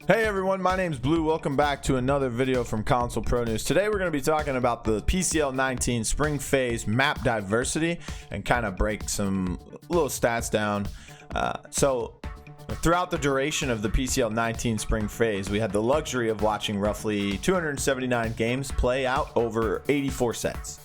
Hey everyone, my name's Blue. Welcome back to another video from Console Pro News. Today we're going to be talking about the PCL 19 Spring Phase map diversity and kind of break some little stats down. Throughout the duration of the PCL 19 Spring Phase, we had the luxury of watching roughly 279 games play out over 84 sets.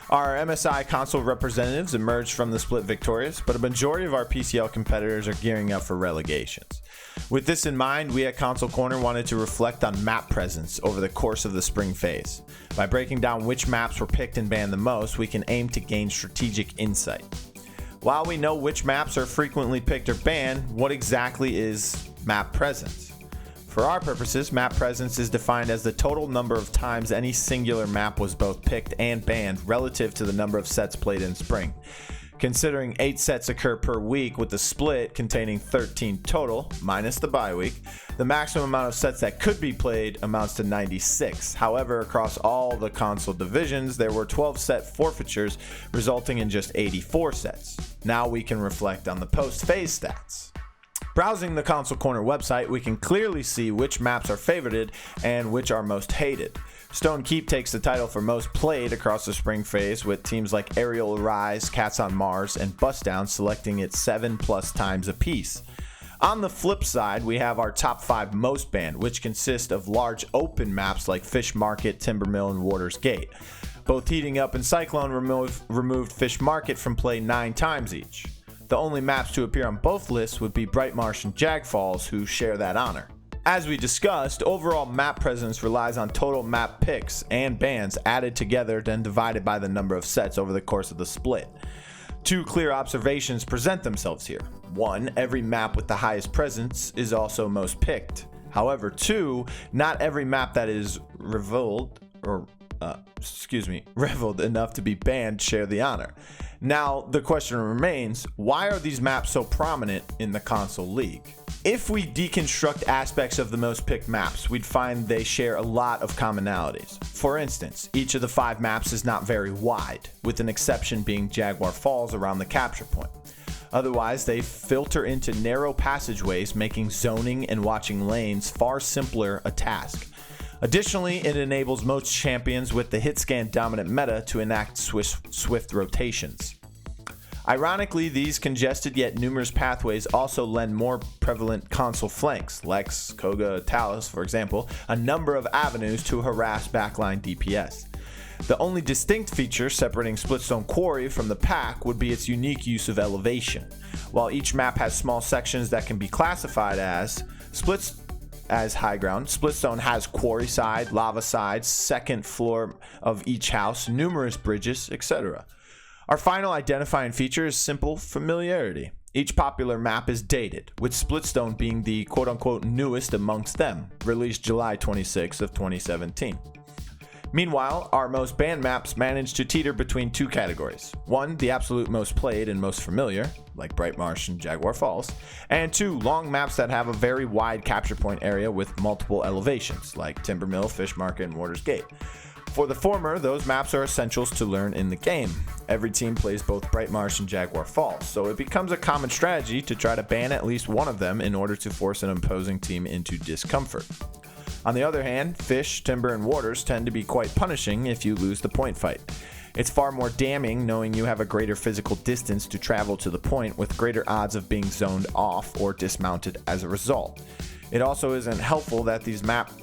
Our MSI console representatives emerged from the split victorious, but a majority of our PCL competitors are gearing up for relegations. With this in mind, we at Console Corner wanted to reflect on map presence over the course of the spring phase. By breaking down which maps were picked and banned the most, we can aim to gain strategic insight. While we know which maps are frequently picked or banned, what exactly is map presence? For our purposes, map presence is defined as the total number of times any singular map was both picked and banned relative to the number of sets played in spring. Considering 8 sets occur per week with the split containing 13 total, minus the bye week, the maximum amount of sets that could be played amounts to 96. However, across all the console divisions, there were 12 set forfeitures, resulting in just 84 sets. Now we can reflect on the post-phase stats. Browsing the Console Corner website, we can clearly see which maps are favorited and which are most hated. Stone Keep takes the title for most played across the spring phase, with teams like Aerial Rise, Cats on Mars, and Bust Down selecting it 7+ times apiece. On the flip side, we have our top 5 most banned, which consist of large open maps like Fish Market, Timbermill, and Waters Gate. Both Heating Up and Cyclone removed Fish Market from play 9 times each. The only maps to appear on both lists would be Bright Marsh and Jag Falls, who share that honor. As we discussed, overall map presence relies on total map picks and bans added together then divided by the number of sets over the course of the split. 2 clear observations present themselves here. 1, every map with the highest presence is also most picked. However, 2, not every map that is reveled enough to be banned share the honor. Now, the question remains, why are these maps so prominent in the console league? If we deconstruct aspects of the most picked maps, we'd find they share a lot of commonalities. For instance, each of the 5 maps is not very wide, with an exception being Jaguar Falls around the capture point. Otherwise, they filter into narrow passageways, making zoning and watching lanes far simpler a task. Additionally, it enables most champions with the hit-scan dominant meta to enact swift rotations. Ironically, these congested yet numerous pathways also lend more prevalent console flanks, Lex, Koga, Talus, for example, a number of avenues to harass backline DPS. The only distinct feature separating Splitstone Quarry from the pack would be its unique use of elevation. While each map has small sections that can be classified as high ground, Splitstone has quarry side, lava side, second floor of each house, numerous bridges, etc. Our final identifying feature is simple familiarity. Each popular map is dated, with Splitstone being the quote-unquote newest amongst them, released July 26 of 2017. Meanwhile, our most banned maps manage to teeter between 2 categories. 1, the absolute most played and most familiar, like Bright Marsh and Jaguar Falls, and 2, long maps that have a very wide capture point area with multiple elevations, like Timbermill, Fish Market, and Waters Gate. For the former, those maps are essentials to learn in the game. Every team plays both Bright Marsh and Jaguar Falls, so it becomes a common strategy to try to ban at least one of them in order to force an opposing team into discomfort. On the other hand, Fish, Timber, and Waters tend to be quite punishing if you lose the point fight. It's far more damning knowing you have a greater physical distance to travel to the point with greater odds of being zoned off or dismounted as a result. It also isn't helpful that these maps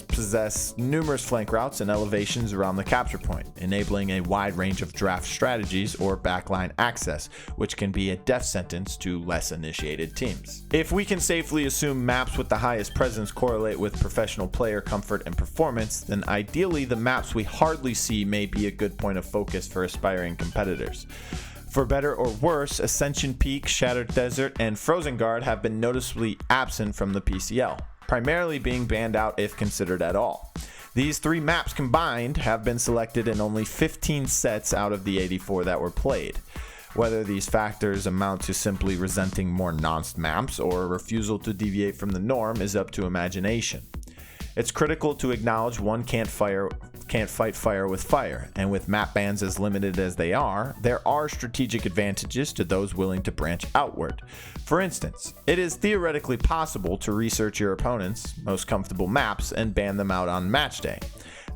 possess numerous flank routes and elevations around the capture point, enabling a wide range of draft strategies or backline access, which can be a death sentence to less initiated teams. If we can safely assume maps with the highest presence correlate with professional player comfort and performance, then ideally the maps we hardly see may be a good point of focus for aspiring competitors. For better or worse, Ascension Peak, Shattered Desert, and Frozen Guard have been noticeably absent from the PCL, primarily being banned out if considered at all. These 3 maps combined have been selected in only 15 sets out of the 84 that were played. Whether these factors amount to simply resenting more nonce maps or a refusal to deviate from the norm is up to imagination. It's critical to acknowledge one can't can't fight fire with fire, and with map bans as limited as they are, there are strategic advantages to those willing to branch outward. For instance, it is theoretically possible to research your opponent's most comfortable maps and ban them out on match day.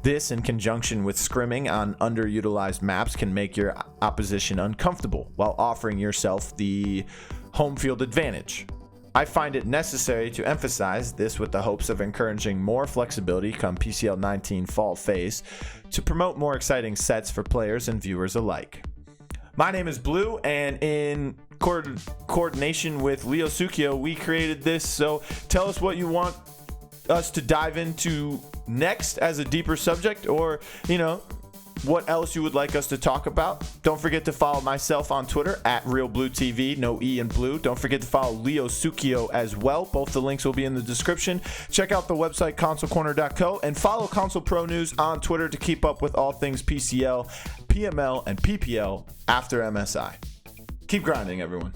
This, in conjunction with scrimming on underutilized maps, can make your opposition uncomfortable while offering yourself the home field advantage. I find it necessary to emphasize this with the hopes of encouraging more flexibility come PCL 19 Fall Phase to promote more exciting sets for players and viewers alike. My name is Blue, and in coordination with Leo Sukio, we created this, so tell us what you want us to dive into next as a deeper subject, or what else you would like us to talk about. Don't forget to follow myself on Twitter at RealBlueTV, no E in blue. Don't forget to follow Leo Sukio as well. Both the links will be in the description. Check out the website consolecorner.co and follow Console Pro News on Twitter to keep up with all things PCL, PML, and PPL after MSI. Keep grinding, everyone.